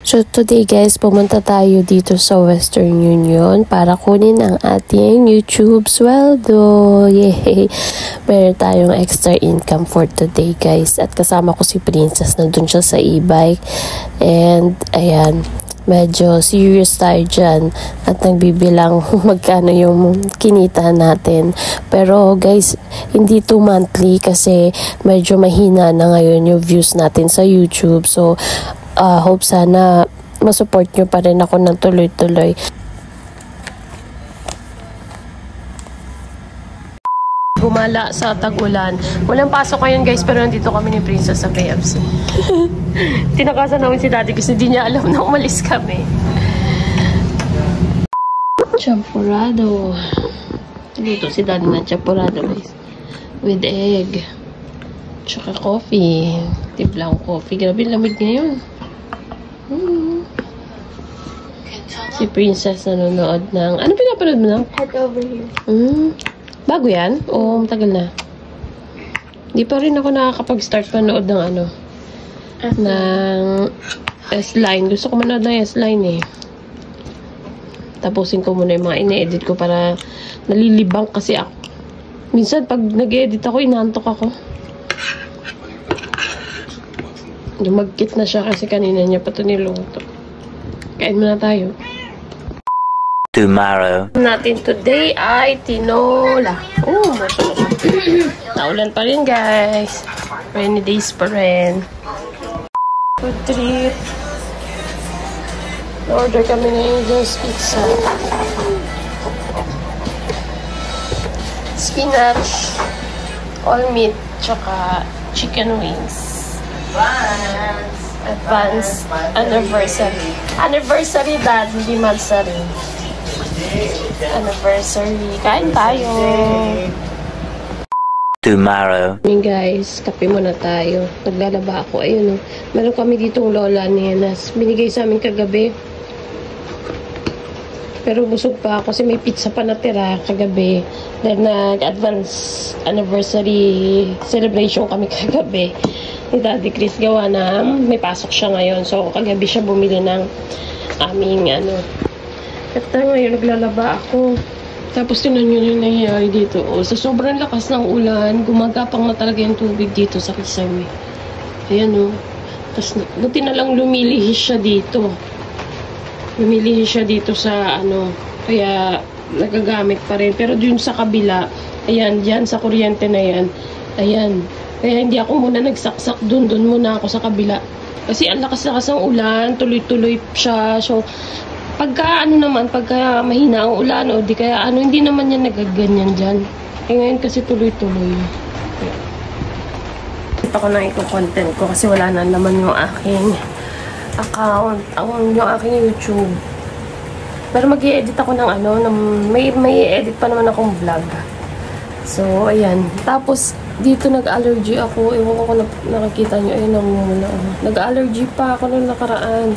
So today guys, pumunta tayo dito sa Western Union para kunin ang ating YouTube sweldo. Yay! Meron tayong extra income for today guys. At kasama ko si Princess, na dun siya sa e-bike. And ayan, medyo serious tayo dyan at nagbibilang magkano yung kinita natin. Pero guys, hindi to monthly kasi medyo mahina na ngayon yung views natin sa YouTube. So hope sana masupport nyo pa rin ako ng tuloy-tuloy. Gumala sa tag-ulan. Walang pasok ngayon guys, pero nandito kami ni Princess sa KFC. Tinakasan namin si Daddy kasi di niya alam na umalis kami. Champurrado. Dito si Daddy na champurrado guys. With egg. Tsaka coffee. Tiblang coffee. Grabe lamig ngayon. Si Princess nanonood ng... Ano pinapanood mo na? Head Over Here. Bago yan? O matagal na? Di pa rin ako nakakapag-start panood ng ano? Ng S-Line. Gusto ko manood ng S-Line eh. Tapusin ko muna yung mga ine-edit ko para nalilibang kasi ako. Minsan pag nag-edit ako, inaantok ako. Lumagkit na siya kasi kanina niya pa ito niluto. Kain muna tayo. Tomorrow. Natin today ay tinola. Naulan pa rin guys. Rainy days pa rin. Food trip. Order kami ng Angel's Pizza. Spinach, all meat, tsaka chicken wings. Advance anniversary. Anniversary dad, hindi mansari. Anniversary. Kain tayo. Tomorrow. Guys, kape muna tayo. Naglalaba ako. Ayun, meron kami ditong lola ni Enas. Binigay sa amin kagabi. Pero busog pa ako kasi may pizza pa natira kagabi. Dahil nag-advance anniversary celebration kami kagabi. Ni Daddy Chris, gawa na may pasok siya ngayon. So, kagabi siya bumili ng aming ano. At ngayon, naglalaba ako. Tapos, tinan nyo yung nangyayari dito. O, sa sobrang lakas ng ulan, gumagapang na talaga yung tubig dito sa Kisame. Ayan o. Tapos, buti na lang lumilihis siya dito. Lumilihis siya dito sa ano. Kaya, nagagamit pa rin. Pero dun sa kabila, ayan, dyan sa kuryente na yan. Ayan. Kaya hindi ako muna nagsaksak dun muna ako sa kabila. Kasi ang lakas-lakas ng ulan, tuloy-tuloy siya. So, pagka mahina ang ulan o di kaya hindi naman yan nagaganyan dyan. Eh ngayon kasi tuloy-tuloy. Ito ko na itong content ko kasi wala na naman yung aking account, yung aking YouTube. Pero mag-i-edit ako ng may edit pa naman akong vlog. So, ayan. Tapos, dito nag-allergy ako. Ewan ko kung nakikita nyo. Ayun, namumula. Nag-allergy pa ako nung nakaraan.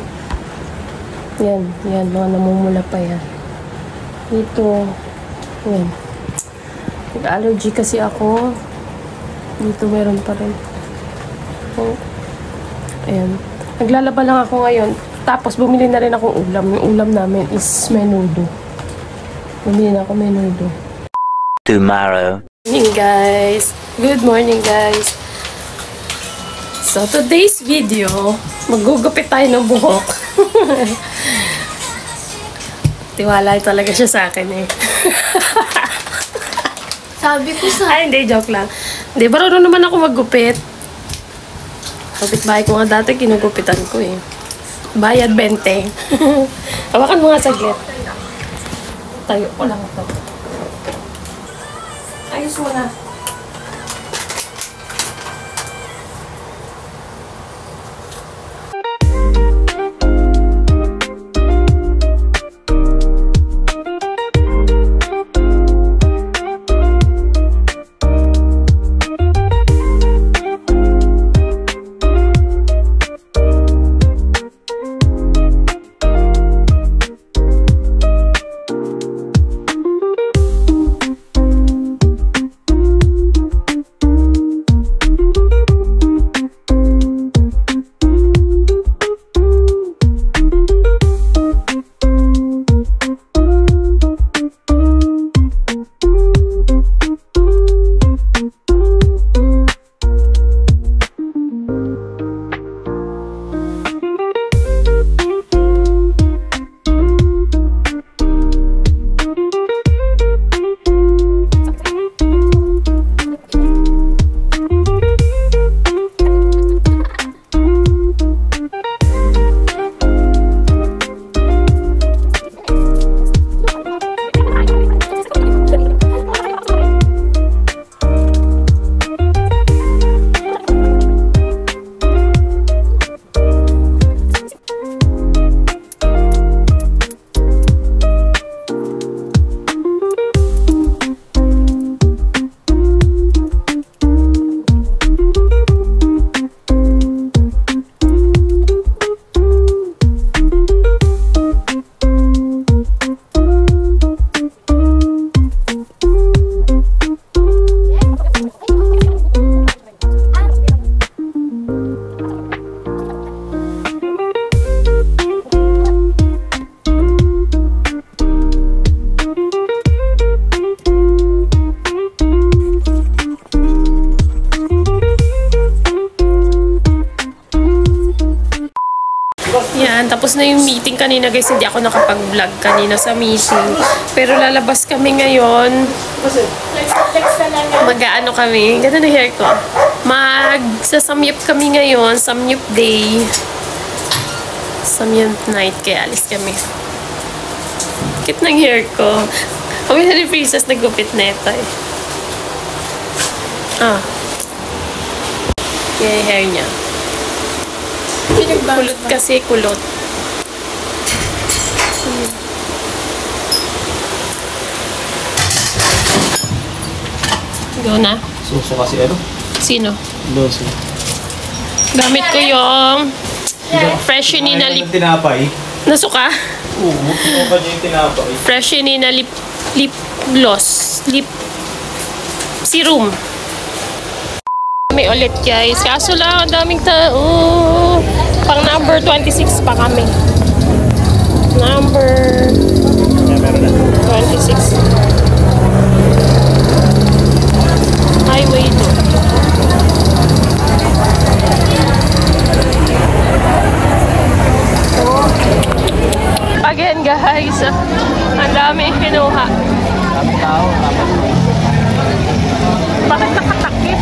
Yan. Mga namumula pa yan. Dito. Yan. Nag-allergy kasi ako. Dito meron pa rin. Oh. Ayan. Naglalaba lang ako ngayon. Tapos, bumili na rin akong ulam. Yung ulam namin is menudo. Bumili na ako menudo. Tomorrow. Good morning guys. So today's video, magugupit tayo ng buhok. Tiwala talaga siya sa akin eh. Sabi ko sa... Ay, hindi, joke lang. Hindi, marunong naman ako maggupit. Kapit-bahay ko nga dati, kinugupitan ko eh. Bayad 20. Hawakan mo nga saglit. Tayo ko lang ito. Ayos mo na. Ayan, tapos na yung meeting kanina guys. Hindi ako nakapag-vlog kanina sa meeting. Pero lalabas kami ngayon. Mag-ano kami. Ganda na hair ko. Magsasamyup kami ngayon. Samyup day. Samyup night. Kaya alis kami. Cute ng hair ko. Kami na ni Princess nagupit na ito eh. Yan yung hair niya. Kulot kasi, kulot. Go na. Suso kasi ano? Sino? Loso. Gamit ko yung Freshenina lip. Tinapay? Nasuka? Oo, ano pa niya yung tinapay? Freshenina lip gloss. Lip serum. Kami ulit guys. Kaso lang, ang daming tao. Pang number 26 pa kami. Number 26. Highway 2. Again guys, ang dami kinuha. Dami tao, dapat. Bakit nakatakip?